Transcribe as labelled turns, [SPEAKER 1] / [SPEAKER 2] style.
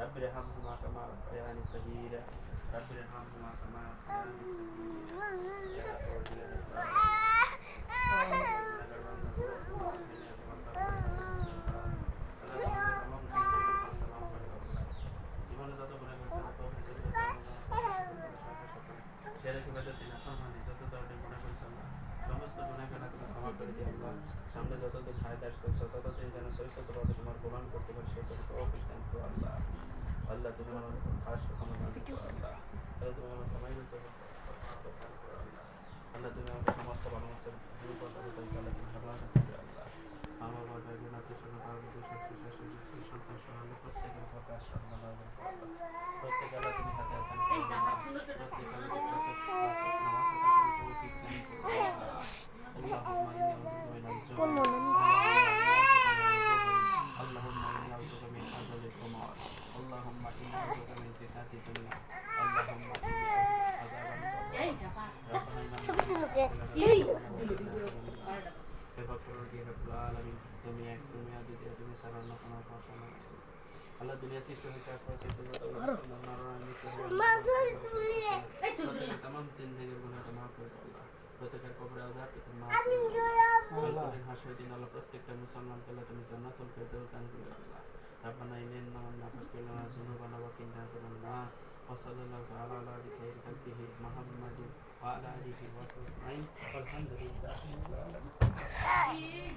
[SPEAKER 1] رب ارحمهما كما ربياني صغيرا رب ارحمهما كما ربياني صغيرا يا ولي জীবনে যত গুনাহ করেছেন যত ধরনের গুনাহ করেছেন সমস্ত গুনাহ ক্ষমা করে দিয়ে আল্লাহ সামনে যতদিন হায়াত আসতেছে ততদিন যেন সহিষ্ণুভাবে তোমার প্রমাণ করতে পারি সেই জন্য তৌফিক দান করো আল্লাহ। আল্লাহ তুমি আমার খাস ক্ষমা দান করো আল্লাহ। আল্লাহ তুমি আমার কামাই রয়েছে দান করো আল্লাহ। আল্লাহ তুমি আমাকে সমস্ত ভালো মানুষের দুর্বলতা আল্লাহ তুমি হেফাজত করবে আল্লাহ। আমার বাবা ভাই বোন আত্মীয় স্বজন ভাই বন্ধু শাশুড়ি সন্তান সহ আল্লাহ প্রত্যেকের কথা আল্লাহ প্রত্যেক আল্লাহ তুমি হাতে হাতে প্রত্যেক اللهم إني أعوذ من عذاب القبر اللهم إني أعوذ من فتنة الدنيا اللهم إني আল্লাহ দুনিয়া সৃষ্টি হইতে আসছে तमाम जिंदगी गुनाह माफ করে আল্লাহ প্রত্যেকের কবরে আযাব থেকে মাফ আল্লাহ হাসরের দিন আল্লাহ প্রত্যেকটা মুসলমানকে আল্লাহ তুমি জান্নাতুল ফেরদাউস দান করে আল্লাহ ربنا إننا نغفر لنا ذنوبنا وقنا عذاب النار وصلى الله تعالى على خير خلقه محمد وعلى آله وصحبه أجمعين والحمد لله رب العالمين